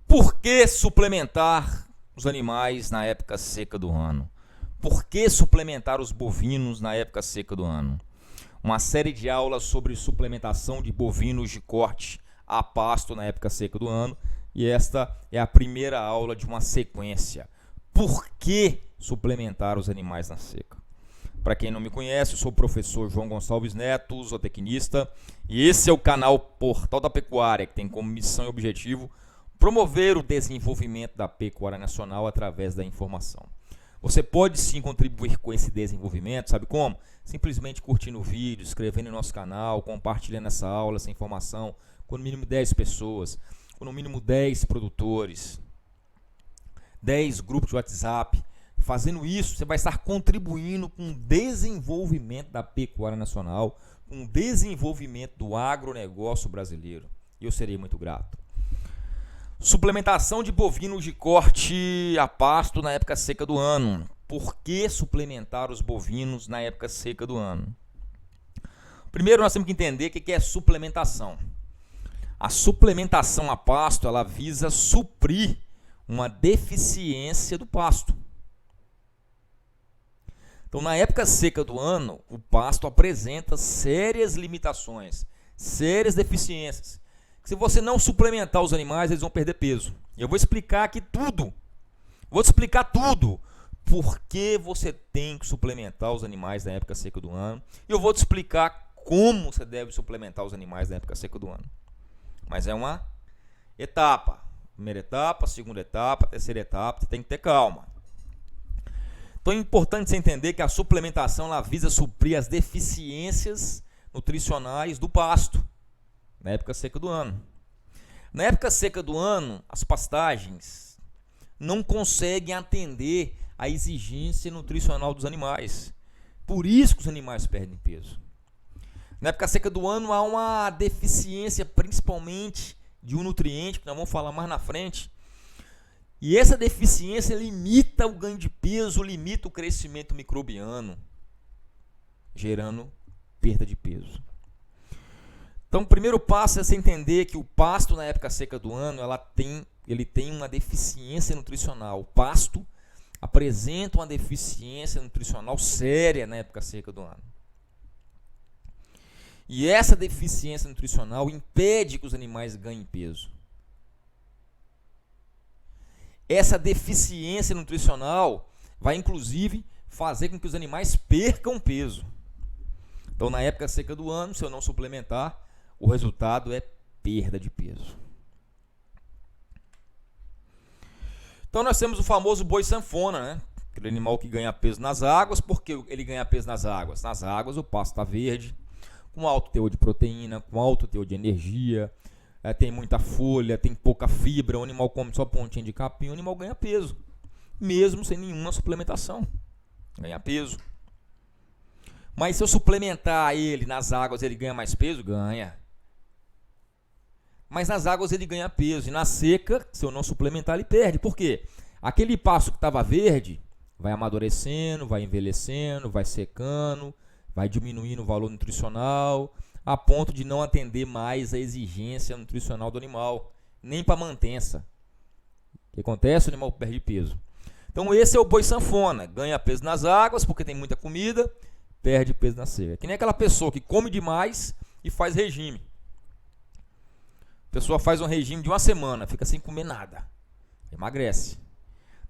Por que suplementar os animais na época seca do ano? Por que suplementar os bovinos na época seca do ano? Uma série de aulas sobre suplementação de bovinos de corte a pasto na época seca do ano, e esta é a primeira aula de uma sequência. Por que suplementar os animais na seca? Para quem não me conhece, eu sou o professor João Gonçalves Neto, zootecnista, e esse é o canal Portal da Pecuária, que tem como missão e objetivo promover o desenvolvimento da pecuária nacional através da informação. Você pode sim contribuir com esse desenvolvimento, sabe como? Simplesmente curtindo o vídeo, inscrevendo no nosso canal, compartilhando essa aula, essa informação com no mínimo 10 pessoas, com no mínimo 10 produtores, 10 grupos de WhatsApp. Fazendo isso, você vai estar contribuindo com o desenvolvimento da pecuária nacional, com o desenvolvimento do agronegócio brasileiro. E eu serei muito grato. Suplementação de bovinos de corte a pasto na época seca do ano. Por que suplementar os bovinos na época seca do ano? Primeiro, nós temos que entender o que é suplementação. A suplementação a pasto, ela visa suprir uma deficiência do pasto. Então, na época seca do ano, o pasto apresenta sérias limitações, sérias deficiências. Se você não suplementar os animais, eles vão perder peso. Eu vou explicar aqui tudo. Vou te explicar tudo. Por que você tem que suplementar os animais na época seca do ano. E eu vou te explicar como você deve suplementar os animais na época seca do ano. Mas é uma etapa. Primeira etapa, segunda etapa, terceira etapa. Você tem que ter calma. Então é importante você entender que a suplementação ela visa suprir as deficiências nutricionais do pasto na época seca do ano. Na época seca do ano, as pastagens não conseguem atender a exigência nutricional dos animais. Por isso que os animais perdem peso. Na época seca do ano há uma deficiência principalmente de um nutriente, que nós vamos falar mais na frente. E essa deficiência limita o ganho de peso, limita o crescimento microbiano, gerando perda de peso. Então, o primeiro passo é você entender que o pasto na época seca do ano, ele tem uma deficiência nutricional. O pasto apresenta uma deficiência nutricional séria na época seca do ano. E essa deficiência nutricional impede que os animais ganhem peso. Essa deficiência nutricional vai, inclusive, fazer com que os animais percam peso. Então, na época seca do ano, se eu não suplementar, o resultado é perda de peso. Então nós temos o famoso boi sanfona, né? Aquele animal que ganha peso nas águas. Por que ele ganha peso nas águas? Nas águas o pasto está verde, com alto teor de proteína, com alto teor de energia, tem muita folha, tem pouca fibra, o animal come só pontinha de capim, o animal ganha peso, mesmo sem nenhuma suplementação. Ganha peso. Mas se eu suplementar ele nas águas, ele ganha mais peso? Ganha. Mas nas águas ele ganha peso. E na seca, se eu não suplementar, ele perde. Por quê? Aquele pasto que estava verde vai amadurecendo, vai envelhecendo, vai secando, vai diminuindo o valor nutricional, a ponto de não atender mais a exigência nutricional do animal, nem para mantença. O que acontece? O animal perde peso. Então esse é o boi sanfona. Ganha peso nas águas, porque tem muita comida, perde peso na seca. Que nem aquela pessoa que come demais e faz regime. A pessoa faz um regime de uma semana, fica sem comer nada, emagrece.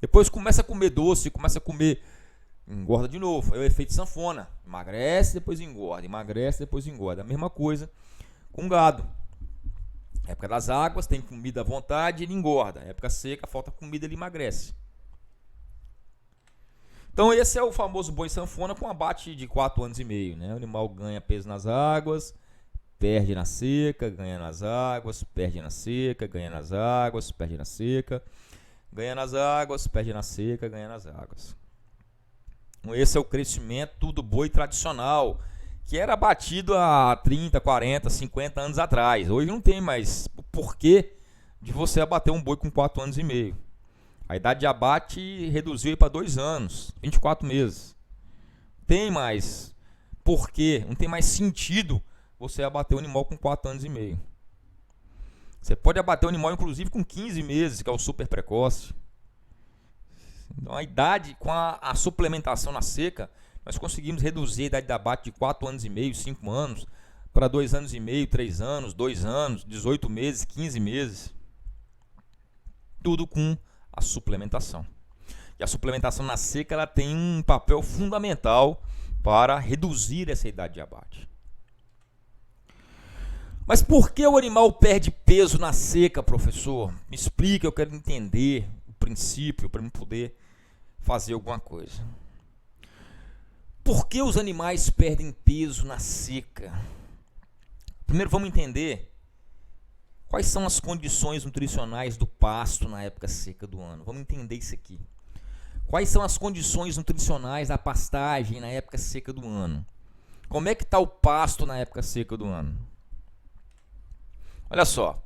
Depois começa a comer doce, começa a comer, engorda de novo. É o efeito sanfona. Emagrece, depois engorda, emagrece, depois engorda. A mesma coisa com gado. Na época das águas, tem comida à vontade, ele engorda. Na época seca, falta comida, ele emagrece. Então esse é o famoso boi sanfona com abate de 4 anos e meio, né? O animal ganha peso nas águas, perde na seca, ganha nas águas, perde na seca, ganha nas águas, perde na seca, ganha nas águas, perde na seca, ganha nas águas. Esse é o crescimento do boi tradicional, que era abatido há 30, 40, 50 anos atrás. Hoje não tem mais o porquê de você abater um boi com 4 anos e meio. A idade de abate reduziu para 2 anos, 24 meses. Tem mais porquê, não tem mais sentido você abater o animal com 4 anos e meio. Você pode abater o animal, inclusive, com 15 meses, que é o super precoce. Então, a idade, com a suplementação na seca, nós conseguimos reduzir a idade de abate de 4 anos e meio, 5 anos, para 2 anos e meio, 3 anos, 2 anos, 18 meses, 15 meses. Tudo com a suplementação. E a suplementação na seca ela tem um papel fundamental para reduzir essa idade de abate. Mas por que o animal perde peso na seca, professor? Me explica, eu quero entender o princípio para eu poder fazer alguma coisa. Por que os animais perdem peso na seca? Primeiro vamos entender quais são as condições nutricionais do pasto na época seca do ano. Vamos entender isso aqui. Quais são as condições nutricionais da pastagem na época seca do ano? Como é que está o pasto na época seca do ano? Olha só,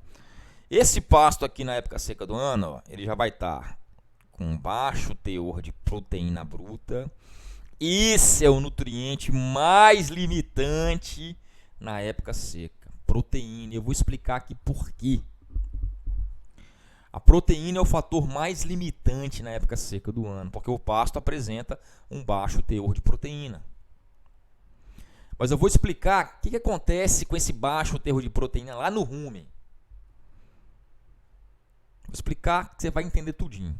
esse pasto aqui na época seca do ano, ó, ele já vai estar com baixo teor de proteína bruta. Esse é o nutriente mais limitante na época seca, proteína. Eu vou explicar aqui por quê. A proteína é o fator mais limitante na época seca do ano, porque o pasto apresenta um baixo teor de proteína. Mas eu vou explicar o que acontece com esse baixo teor de proteína lá no rumen. Vou explicar que você vai entender tudinho.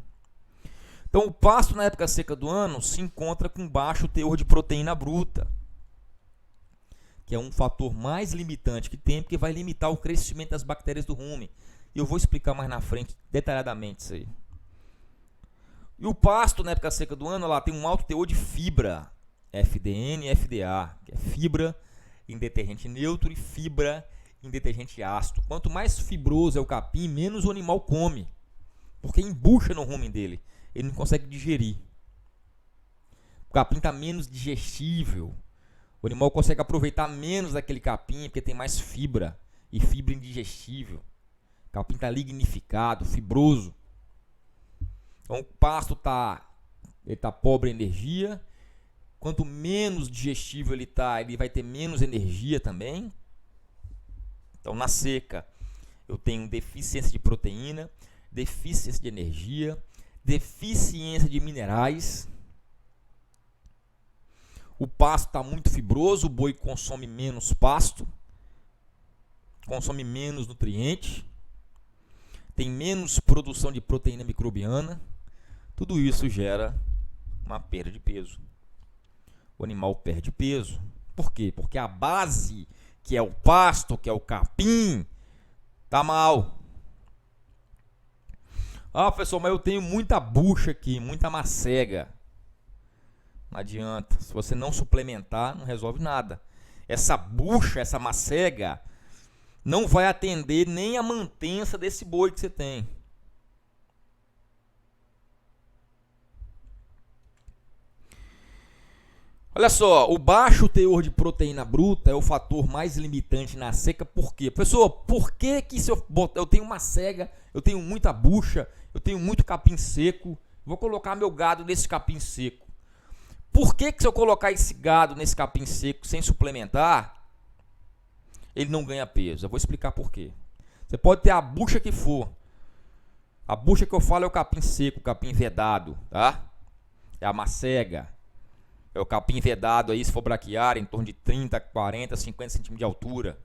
Então, o pasto na época seca do ano se encontra com baixo teor de proteína bruta, que é um fator mais limitante que tem, porque vai limitar o crescimento das bactérias do rumen. E eu vou explicar mais na frente, detalhadamente, isso aí. E o pasto na época seca do ano lá tem um alto teor de fibra, FDN e FDA, que é fibra em detergente neutro e fibra em detergente ácido. Quanto mais fibroso é o capim, menos o animal come, porque embucha no rumen dele, ele não consegue digerir. O capim está menos digestível, o animal consegue aproveitar menos daquele capim, porque tem mais fibra, e fibra indigestível. O capim está lignificado, fibroso. Então o pasto está pobre em energia. Quanto menos digestível ele está, ele vai ter menos energia também. Então, na seca, eu tenho deficiência de proteína, deficiência de energia, deficiência de minerais. O pasto está muito fibroso, o boi consome menos pasto, consome menos nutriente, tem menos produção de proteína microbiana. Tudo isso gera uma perda de peso. O animal perde peso. Por quê? Porque a base, que é o pasto, que é o capim, tá mal. Ah, professor, mas eu tenho muita bucha aqui, muita macega. Não adianta. Se você não suplementar, não resolve nada. Essa bucha, essa macega, não vai atender nem a mantença desse boi que você tem. Olha só, o baixo teor de proteína bruta é o fator mais limitante na seca. Por quê? Professor, por que se eu tenho uma cega, eu tenho muita bucha, eu tenho muito capim seco, vou colocar meu gado nesse capim seco? Por que se eu colocar esse gado nesse capim seco sem suplementar, ele não ganha peso? Eu vou explicar por quê. Você pode ter a bucha que for. A bucha que eu falo é o capim seco, o capim vedado, tá? É a macega. É o capim vedado aí, se for braquiária, em torno de 30, 40, 50 centímetros de altura.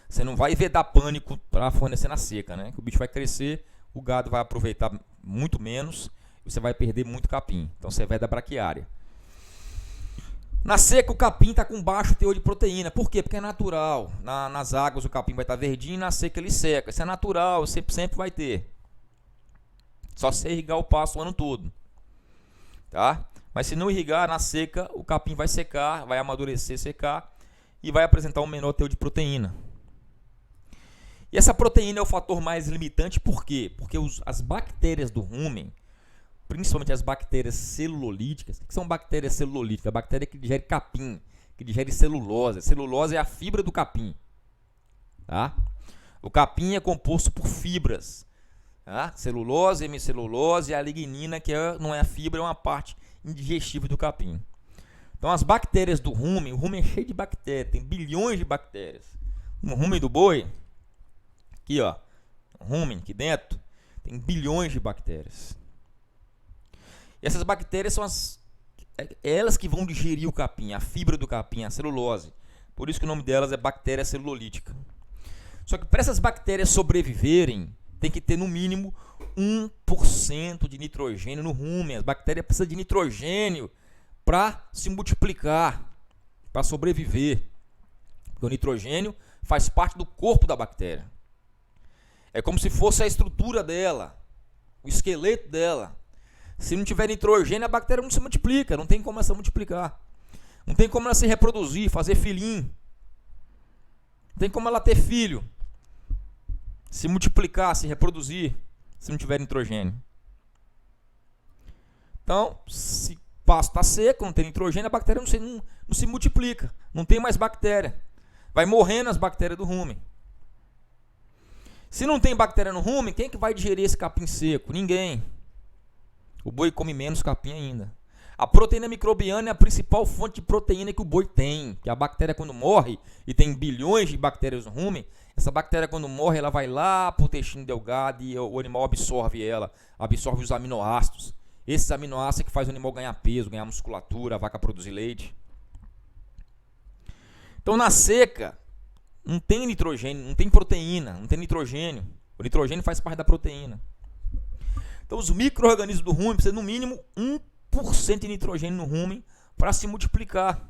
Você não vai vedar pânico para fornecer na seca, né? Que o bicho vai crescer, o gado vai aproveitar muito menos e você vai perder muito capim. Então você veda braquiária. Na seca o capim está com baixo teor de proteína. Por quê? Porque é natural. Nas águas o capim vai estar verdinho e na seca ele seca. Isso é natural, sempre vai ter. Só se irrigar o pasto o ano todo. Tá? Mas se não irrigar, na seca, o capim vai secar, vai amadurecer, secar e vai apresentar um menor teor de proteína. E essa proteína é o fator mais limitante, por quê? Porque as bactérias do rumen, principalmente as bactérias celulolíticas, o que são bactérias celulolíticas? A bactéria que digere capim, que digere celulose. A celulose é a fibra do capim. Tá? O capim é composto por fibras. Tá? Celulose, hemicelulose e a lignina, que não é a fibra, é uma parte indigestível do capim. Então as bactérias do rumen, o rumen é cheio de bactérias, tem bilhões de bactérias. No rumen do boi Aqui, ó, rumen, aqui dentro, tem bilhões de bactérias. E essas bactérias são elas que vão digerir o capim, a fibra do capim, a celulose. Por isso que o nome delas é bactéria celulolítica. Só que para essas bactérias sobreviverem, tem que ter no mínimo 1% de nitrogênio no rumen. As bactérias precisam de nitrogênio para se multiplicar, para sobreviver. Porque o nitrogênio faz parte do corpo da bactéria. É como se fosse a estrutura dela, o esqueleto dela. Se não tiver nitrogênio, a bactéria não se multiplica, não tem como ela se multiplicar. Não tem como ela se reproduzir, fazer filhinho. Não tem como ela ter filho, se multiplicar, se reproduzir, se não tiver nitrogênio. Então, se o pasto está seco, não tem nitrogênio, a bactéria não se multiplica. Não tem mais bactéria. Vai morrendo as bactérias do rumen. Se não tem bactéria no rumen, quem é que vai digerir esse capim seco? Ninguém. O boi come menos capim ainda. A proteína microbiana é a principal fonte de proteína que o boi tem. Que a bactéria, quando morre, e tem bilhões de bactérias no rumen, essa bactéria, quando morre, ela vai lá para o intestino delgado e o animal absorve ela, absorve os aminoácidos. Esses aminoácidos é que faz o animal ganhar peso, ganhar musculatura, a vaca produzir leite. Então, na seca, não tem nitrogênio, não tem proteína, não tem nitrogênio. O nitrogênio faz parte da proteína. Então, os micro-organismos do rumen precisam, no mínimo, 1% de nitrogênio no rumen para se multiplicar.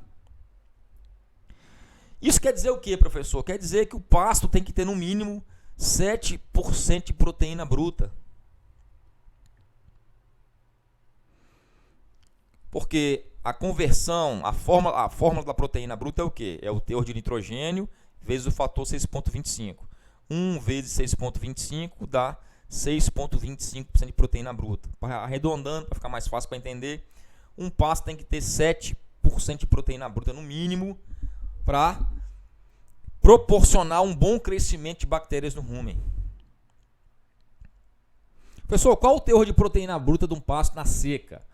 Isso quer dizer o que, professor? Quer dizer que o pasto tem que ter, no mínimo, 7% de proteína bruta. Porque a conversão, a fórmula da proteína bruta é o quê? É o teor de nitrogênio vezes o fator 6,25. 1 vezes 6,25 dá 6,25% de proteína bruta. Arredondando, para ficar mais fácil para entender, um pasto tem que ter 7% de proteína bruta no mínimo para proporcionar um bom crescimento de bactérias no rumen. Pessoal, qual o teor de proteína bruta de um pasto na seca?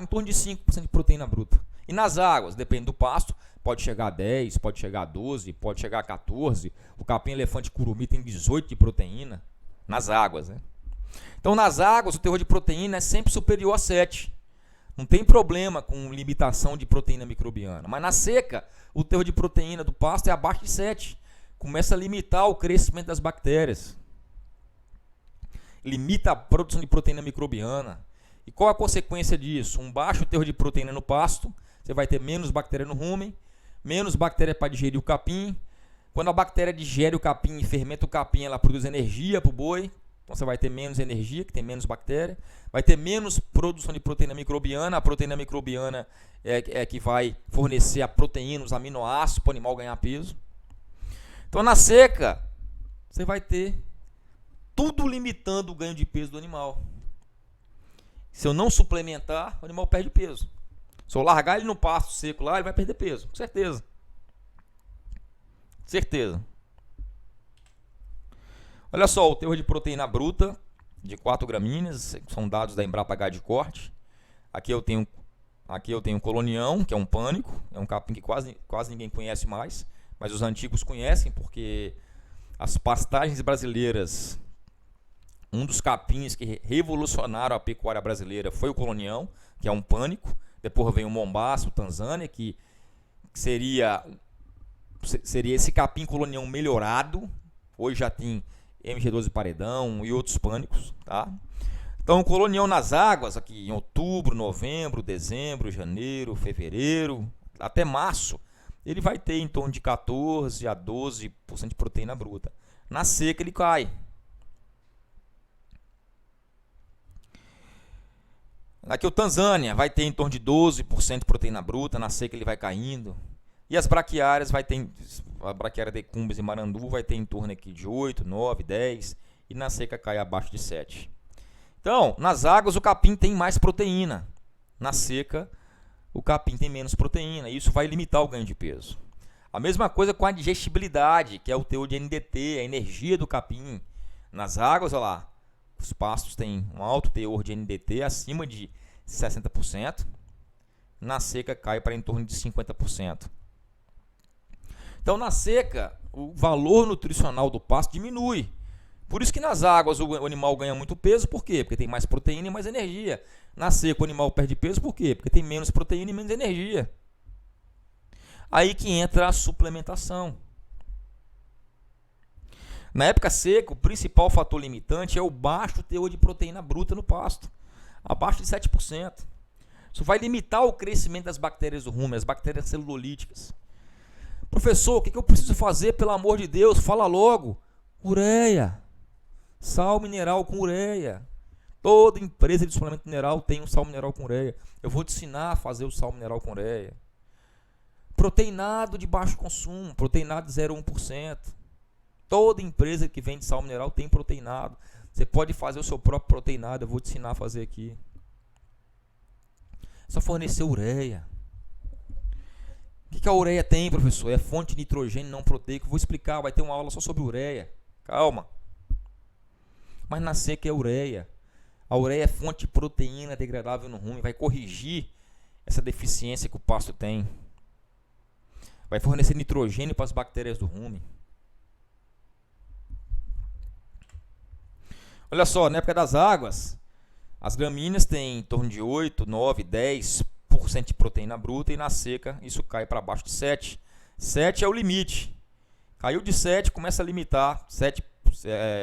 Em torno de 5% de proteína bruta. E nas águas, depende do pasto, pode chegar a 10, pode chegar a 12, pode chegar a 14. O capim elefante curumim tem 18 de proteína nas águas, né? Então, nas águas, o teor de proteína é sempre superior a 7. Não tem problema com limitação de proteína microbiana. Mas na seca, o teor de proteína do pasto é abaixo de 7. Começa a limitar o crescimento das bactérias. Limita a produção de proteína microbiana. E qual a consequência disso? Um baixo teor de proteína no pasto, você vai ter menos bactéria no rumen, menos bactéria para digerir o capim. Quando a bactéria digere o capim e fermenta o capim, ela produz energia para o boi. Então você vai ter menos energia, que tem menos bactéria. Vai ter menos produção de proteína microbiana. A proteína microbiana é que vai fornecer a proteína, os aminoácidos para o animal ganhar peso. Então na seca, você vai ter tudo limitando o ganho de peso do animal. Se eu não suplementar, o animal perde peso. Se eu largar ele no pasto seco lá, ele vai perder peso, com certeza. Certeza. Olha só, o teor de proteína bruta de 4 gramíneas, são dados da Embrapa H de corte. Aqui eu tenho colonião, que é um pânico, é um capim que quase ninguém conhece mais, mas os antigos conhecem porque as pastagens brasileiras, um dos capins que revolucionaram a pecuária brasileira foi o colonião, que é um pânico. Depois vem o mombaço, o Tanzânia, que seria esse capim colonião melhorado. Hoje já tem MG12 paredão e outros pânicos, tá? Então o colonião nas águas, aqui em outubro, novembro, dezembro, janeiro, fevereiro, até março, ele vai ter em torno de 14 a 12% de proteína bruta. Na seca ele cai. Aqui o Tanzânia vai ter em torno de 12% de proteína bruta, na seca ele vai caindo. E as braquiárias a braquiária de Cumbres e Marandu vai ter em torno aqui de 8, 9, 10 e na seca cai abaixo de 7. Então, nas águas o capim tem mais proteína. Na seca o capim tem menos proteína. E isso vai limitar o ganho de peso. A mesma coisa com a digestibilidade, que é o teor de NDT, a energia do capim. Nas águas, olha lá, os pastos têm um alto teor de NDT acima de 60%. Na seca cai para em torno de 50%. Então, na seca, o valor nutricional do pasto diminui. Por isso que nas águas o animal ganha muito peso, por quê? Porque tem mais proteína e mais energia. Na seca o animal perde peso, por quê? Porque tem menos proteína e menos energia. Aí que entra a suplementação. Na época seca, o principal fator limitante é o baixo teor de proteína bruta no pasto, abaixo de 7%. Isso vai limitar o crescimento das bactérias do rumen, as bactérias celulolíticas. Professor, o que eu preciso fazer, pelo amor de Deus? Fala logo. Ureia. Sal mineral com ureia. Toda empresa de suplemento mineral tem um sal mineral com ureia. Eu vou te ensinar a fazer o sal mineral com ureia. Proteinado de baixo consumo, proteinado de 0,1%. Toda empresa que vende sal mineral tem proteinado. Você pode fazer o seu próprio proteinado, eu vou te ensinar a fazer aqui. É só fornecer ureia. O que a ureia tem, professor? É fonte de nitrogênio não proteico. Vou explicar, vai ter uma aula só sobre ureia. Calma. Mas na seca é ureia. A ureia é fonte de proteína degradável no rumen, vai corrigir essa deficiência que o pasto tem. Vai fornecer nitrogênio para as bactérias do rumen. Olha só, na época das águas, as gramíneas têm em torno de 8, 9, 10% de proteína bruta e na seca isso cai para baixo de 7%. 7 é o limite. Caiu de 7, começa a limitar.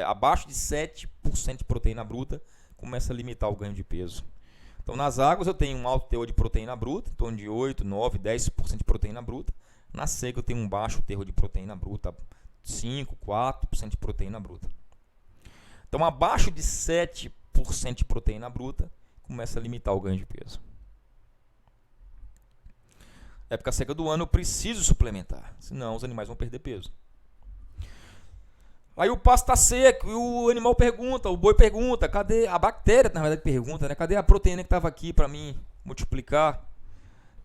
Abaixo de 7% de proteína bruta, começa a limitar o ganho de peso. Então nas águas eu tenho um alto teor de proteína bruta, em torno de 8, 9, 10% de proteína bruta. Na seca eu tenho um baixo teor de proteína bruta, 5, 4% de proteína bruta. Então, abaixo de 7% de proteína bruta, começa a limitar o ganho de peso. Na época seca do ano, eu preciso suplementar, senão os animais vão perder peso. Aí o pasto está seco e o animal pergunta, o boi pergunta, cadê a bactéria, na verdade pergunta, né? Cadê a proteína que estava aqui para mim multiplicar?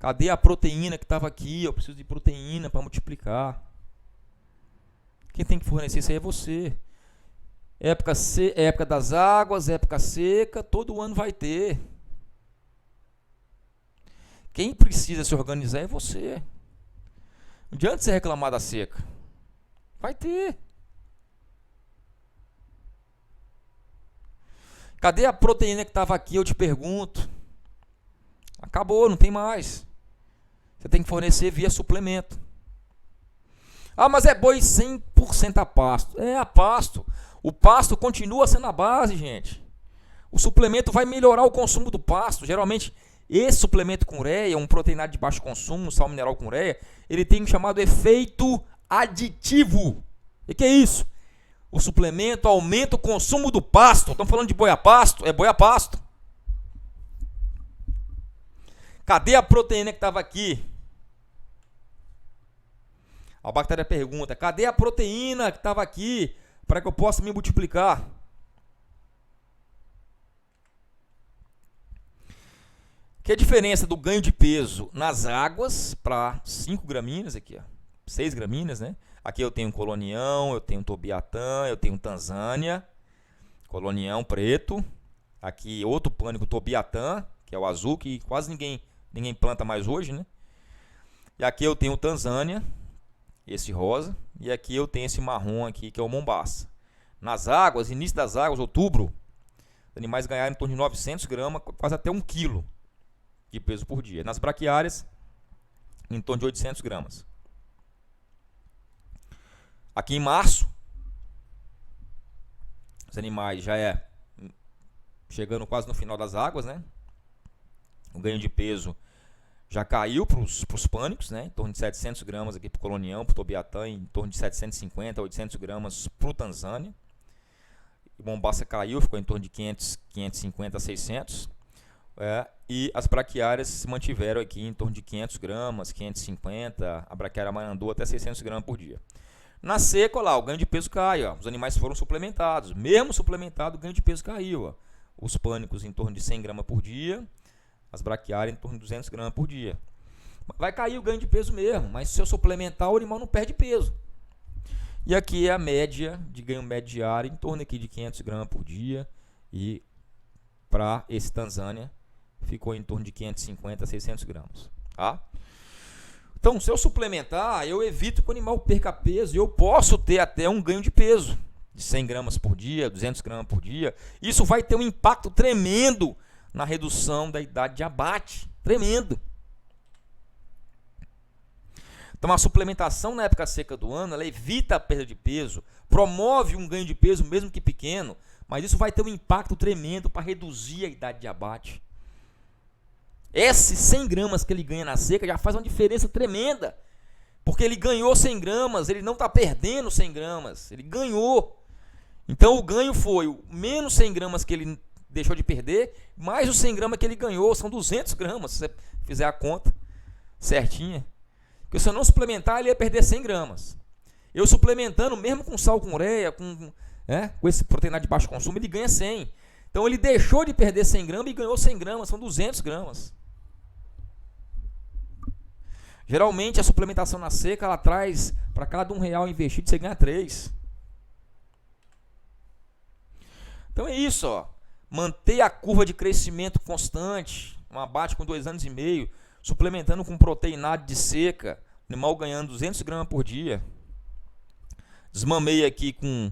Cadê a proteína que estava aqui? Eu preciso de proteína para multiplicar. Quem tem que fornecer isso aí é você. Época das águas, época seca, todo ano vai ter. Quem precisa se organizar é você. Não adianta você reclamar da seca. Vai ter. Cadê a proteína que estava aqui? Eu te pergunto. Acabou, não tem mais. Você tem que fornecer via suplemento. Ah, mas é boi 100% a pasto. É a pasto. O pasto continua sendo a base, gente. O suplemento vai melhorar o consumo do pasto. Geralmente, esse suplemento com ureia, um proteinado de baixo consumo, sal mineral com ureia, ele tem um chamado efeito aditivo. O que é isso? O suplemento aumenta o consumo do pasto. Estamos falando de boi a pasto? É boi a pasto. Cadê a proteína que estava aqui? A bactéria pergunta, cadê a proteína que estava aqui para que eu possa me multiplicar? Que é a diferença do ganho de peso nas águas para 5 gramíneas aqui, ó, 6 gramíneas, né? Aqui eu tenho colonião, eu tenho tobiatã, eu tenho tanzânia, colonião preto. Aqui outro pânico, tobiatã, que é o azul, que quase ninguém planta mais hoje, né? E aqui eu tenho tanzânia, esse rosa, e aqui eu tenho esse marrom aqui, que é o mombaça. Nas águas, início das águas, outubro, os animais ganharam em torno de 900 gramas, quase até 1 quilo de peso por dia. Nas braquiárias, em torno de 800 gramas. Aqui em março, os animais já chegando quase no final das águas, né? O ganho de peso já caiu para os pânicos, né? Em torno de 700 gramas aqui para o colonião, para o tobiatã, em torno de 750 a 800 gramas para o tanzânia. O mombaça caiu, ficou em torno de 550 a 600. E as braquiárias se mantiveram aqui em torno de 500 gramas, 550, a braquiária andou até 600 gramas por dia. Na seca, olha lá, o ganho de peso cai, ó. Os animais foram suplementados, mesmo suplementado, o ganho de peso caiu. Ó. Os pânicos em torno de 100 gramas por dia, as braquiárias em torno de 200 gramas por dia. Vai cair o ganho de peso mesmo, mas se eu suplementar, o animal não perde peso. E aqui é a média de ganho médio diário, em torno aqui de 500 gramas por dia, e para esse Tanzânia ficou em torno de 550 a 600 gramas. Tá? Então, se eu suplementar, eu evito que o animal perca peso e eu posso ter até um ganho de peso. de 100 gramas por dia, 200 gramas por dia. Isso vai ter um impacto tremendo na redução da idade de abate. Tremendo. Então a suplementação na época seca do ano, ela evita a perda de peso, promove um ganho de peso mesmo que pequeno, mas isso vai ter um impacto tremendo para reduzir a idade de abate. Esses 100 gramas que ele ganha na seca já faz uma diferença tremenda, porque ele ganhou 100 gramas, ele não está perdendo 100 gramas, ele ganhou. Então o ganho foi o menos 100 gramas que ele deixou de perder, mais os 100 gramas que ele ganhou, são 200 gramas, se você fizer a conta certinha. Porque se eu não suplementar, ele ia perder 100 gramas. Eu suplementando, mesmo com sal com ureia, com esse proteinado de baixo consumo, ele ganha 100. Então ele deixou de perder 100 gramas e ganhou 100 gramas, são 200 gramas. Geralmente a suplementação na seca, ela traz, para cada R$1 investido, você ganha 3. Então é isso, ó. Manter a curva de crescimento constante, um abate com 2 anos e meio, suplementando com proteinado de seca, animal ganhando 200 gramas por dia. Desmamei aqui com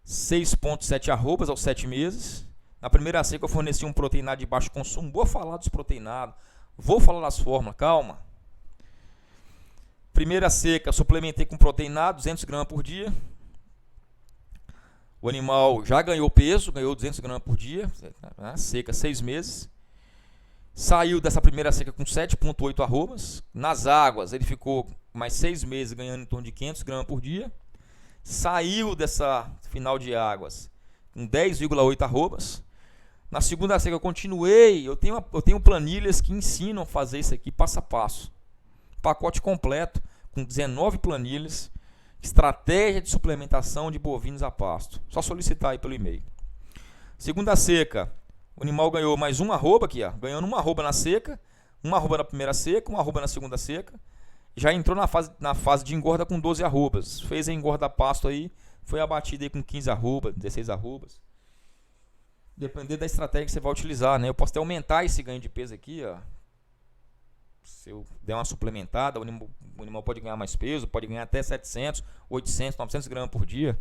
6,7 arrobas aos 7 meses. Na primeira seca eu forneci um proteinado de baixo consumo. Vou falar dos proteinados, vou falar das fórmulas, calma. Primeira seca, suplementei com proteinado, 200 gramas por dia. O animal já ganhou peso, ganhou 200 gramas por dia, seca 6 meses. Saiu dessa primeira seca com 7,8 arrobas. Nas águas, ele ficou mais 6 meses ganhando em torno de 500 gramas por dia. Saiu dessa final de águas com 10,8 arrobas. Na segunda seca eu continuei. Eu tenho planilhas que ensinam a fazer isso aqui passo a passo. Pacote completo, com 19 planilhas. Estratégia de suplementação de bovinos a pasto. Só solicitar aí pelo e-mail. Segunda seca, o animal ganhou mais uma arroba aqui, ó, ganhando uma arroba na seca, uma arroba na primeira seca, uma arroba na segunda seca. Já entrou na fase de engorda com 12 arrobas. Fez a engorda a pasto aí, foi abatido aí com 15 arrobas, 16 arrobas. Dependendo da estratégia que você vai utilizar, né? Eu posso até aumentar esse ganho de peso aqui, ó. Se eu der uma suplementada, o animal pode ganhar mais peso, pode ganhar até 700, 800, 900 gramas por dia.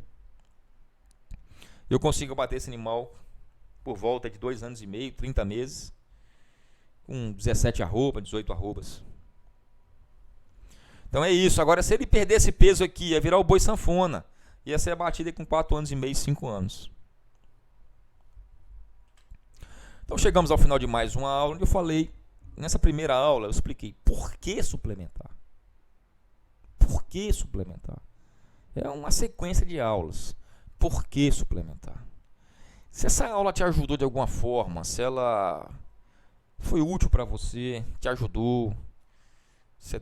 Eu consigo bater esse animal por volta de 2 anos e meio, 30 meses, com 17 arrobas, 18 arrobas. Então é isso. Agora, se ele perder esse peso aqui, ia virar o boi sanfona. Ia ser abatido com 4 anos e meio, 5 anos. Então chegamos ao final de mais uma aula, onde eu falei. Nessa primeira aula eu expliquei por que suplementar. Por que suplementar? É uma sequência de aulas. Por que suplementar? Se essa aula te ajudou de alguma forma, se ela foi útil para você, te ajudou, você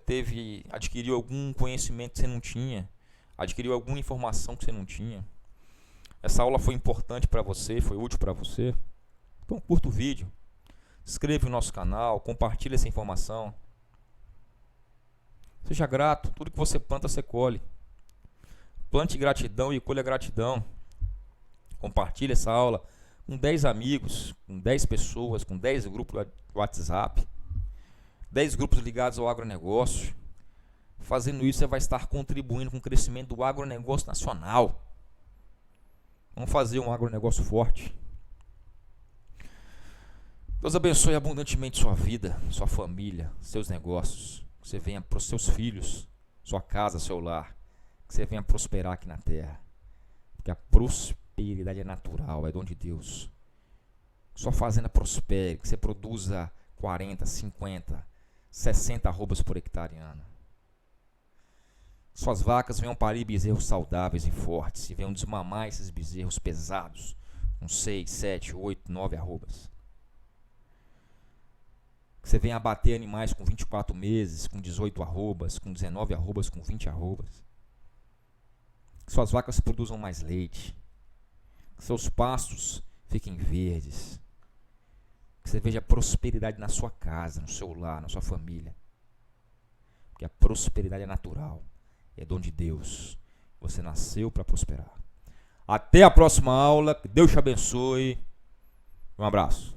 adquiriu algum conhecimento que você não tinha, adquiriu alguma informação que você não tinha, essa aula foi importante para você, foi útil para você, então curta o vídeo. Inscreva no nosso canal, compartilhe essa informação. Seja grato, tudo que você planta, você colhe. Plante gratidão e colha gratidão. Compartilhe essa aula com 10 amigos, com 10 pessoas, com 10 grupos do WhatsApp, 10 grupos ligados ao agronegócio. Fazendo isso, você vai estar contribuindo com o crescimento do agronegócio nacional. Vamos fazer um agronegócio forte. Deus abençoe abundantemente sua vida, sua família, seus negócios. Que você venha para os seus filhos, sua casa, seu lar. Que você venha prosperar aqui na terra. Porque a prosperidade é natural, é dom de Deus. Que sua fazenda prospere, que você produza 40, 50, 60 arrobas por hectare ano. Suas vacas venham parir bezerros saudáveis e fortes. E venham desmamar esses bezerros pesados, com 6, 7, 8, 9 arrobas. Que você venha abater animais com 24 meses, com 18 arrobas, com 19 arrobas, com 20 arrobas. Que suas vacas produzam mais leite. Que seus pastos fiquem verdes. Que você veja prosperidade na sua casa, no seu lar, na sua família. Porque a prosperidade é natural, é dom de Deus. Você nasceu para prosperar. Até a próxima aula. Que Deus te abençoe. Um abraço.